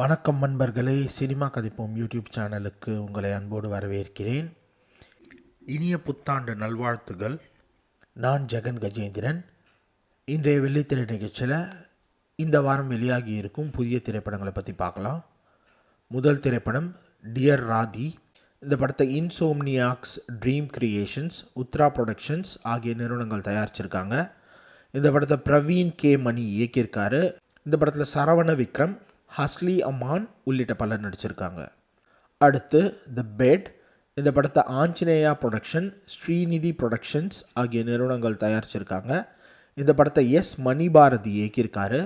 வணக்கம் நண்பர்களே, cinema கதைப்போம் YouTube சேனலுக்கு உங்களை அன்போடு வரவேற்கிறேன். இனிய புத்தாண்டு நல்வாழ்த்துகள். நான் ஜெகன் கஜேந்திரன். இன்றைய வெள்ளித்திரை நிகழ்ச்சியில் இந்த வாரம் வெளியாகி இருக்கும் புதிய திரைப்படங்களை பற்றி பார்க்கலாம். முதல் திரைப்படம் டியர் ராதி. இந்த படத்தை இன்சோம்னியாக்ஸ், ட்ரீம் கிரியேஷன்ஸ், உத்ரா ப்ரொடக்ஷன்ஸ் ஆகிய நிறுவனங்கள் தயாரிச்சிருக்காங்க. இந்த படத்தை பிரவீன் கே மணி இயக்கியிருக்காரு. இந்த படத்தில் சரவண விக்ரம், ஹஸ்லி அமான் உள்ளிட்ட பலர் நடிச்சிருக்காங்க. அடுத்து தி பெட். இந்த படத்தை ஆஞ்சநேயா ப்ரொடக்ஷன், ஸ்ரீநிதி ப்ரொடக்ஷன்ஸ் ஆகிய நிறுவனங்கள் தயாரிச்சிருக்காங்க. இந்த படத்தை எஸ் மணிபாரதி இயக்கியிருக்காரு.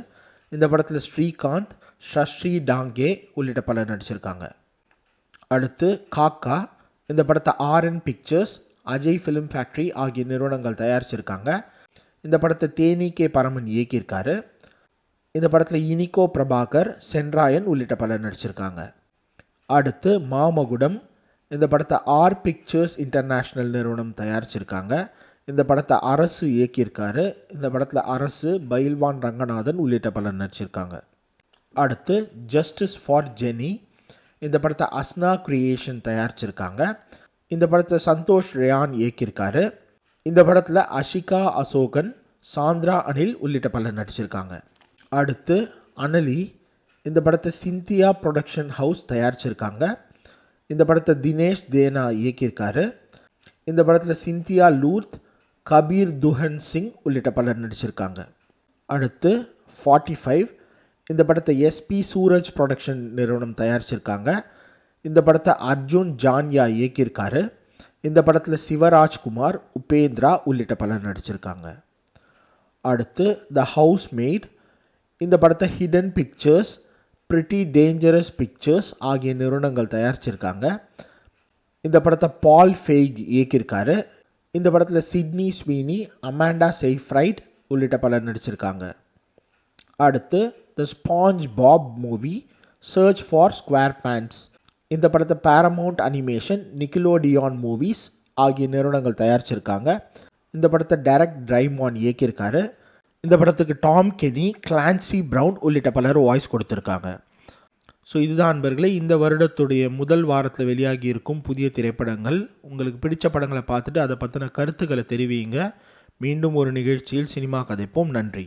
இந்த படத்தில் ஸ்ரீகாந்த், ஷஸ்ரீ டாங்கே உள்ளிட்ட பலர் நடிச்சிருக்காங்க. அடுத்து காக்கா. இந்த படத்தை RN pictures, Ajay film factory ஆகிய நிறுவனங்கள் தயாரிச்சிருக்காங்க. இந்த படத்தை தேனி கே பரமன் இயக்கியிருக்காரு. இந்த படத்தில் இனிகோ பிரபாகர், சென்ராயன் உள்ளிட்ட பலர் நடிச்சிருக்காங்க. அடுத்து மாமகுடம். இந்த படத்தை ஆர் பிக்சர்ஸ் இன்டர்நேஷ்னல் நிறுவனம் தயாரிச்சிருக்காங்க. இந்த படத்தை அரசு இயக்கியிருக்காரு. இந்த படத்தில் அரசு, பைல்வான் ரங்கநாதன் உள்ளிட்ட பலர் நடிச்சிருக்காங்க. அடுத்து ஜஸ்டிஸ் ஃபார் ஜெனி. இந்த படத்தை அஸ்னா கிரியேஷன் தயாரிச்சிருக்காங்க. இந்த படத்தை சந்தோஷ் ரேயான் இயக்கியிருக்காரு. இந்த படத்தில் அஷிகா அசோகன், சாந்திரா அனில் உள்ளிட்ட பலர் நடிச்சிருக்காங்க. அடுத்து அனலி. இந்த படத்தை சிந்தியா ப்ரொடக்ஷன் ஹவுஸ் தயாரிச்சிருக்காங்க. இந்த படத்தை தினேஷ் தேனா இயக்கியிருக்காரு. இந்த படத்தில் சிந்தியா லூர்த், கபீர் துஹன் சிங் உள்ளிட்ட பலர் நடிச்சிருக்காங்க. அடுத்து 45. இந்த படத்தை எஸ்பி சூரஜ் ப்ரொடக்ஷன் நிறுவனம் தயாரிச்சிருக்காங்க. இந்த படத்தை அர்ஜுன் ஜான்யா இயக்கியிருக்காரு. இந்த படத்தில் சிவராஜ்குமார், உபேந்திரா உள்ளிட்ட பலர் நடிச்சிருக்காங்க. அடுத்து த ஹவுஸ் மேட். இந்த படத்தை hidden pictures, pretty dangerous pictures ஆகிய நிறுவனங்கள் தயாரிச்சிருக்காங்க. இந்த படத்தை பால் ஃபெய்க் இயக்கியிருக்காரு. இந்த படத்தில் சிட்னி ஸ்வீனி, அமாண்டா செய்ஃப்ரைட் உள்ளிட்ட பலர் நடிச்சிருக்காங்க. அடுத்து the SpongeBob movie, search for SquarePants. இந்த படத்தை பேரமவுண்ட் அனிமேஷன், நிக்கலோடியான் மூவிஸ் ஆகிய நிறுவனங்கள் தயாரிச்சிருக்காங்க. இந்த படத்தை டைரக்ட் ட்ரைமான் இயக்கியிருக்காரு. இந்த படத்துக்கு டாம் கெனி, கிளான்சி பிரவுன் உள்ளிட்ட பலர் வாய்ஸ் கொடுத்துருக்காங்க. ஸோ இதுதான் நண்பர்களே, இந்த வருடத்துடைய முதல் வாரத்தில் வெளியாகி இருக்கும் புதிய திரைப்படங்கள். உங்களுக்கு பிடிச்ச படங்களை பார்த்துட்டு அதை பற்றின கருத்துக்களை தெரிவிங்க. மீண்டும் ஒரு நிகழ்ச்சியில் சினிமா கதைப்போம். நன்றி.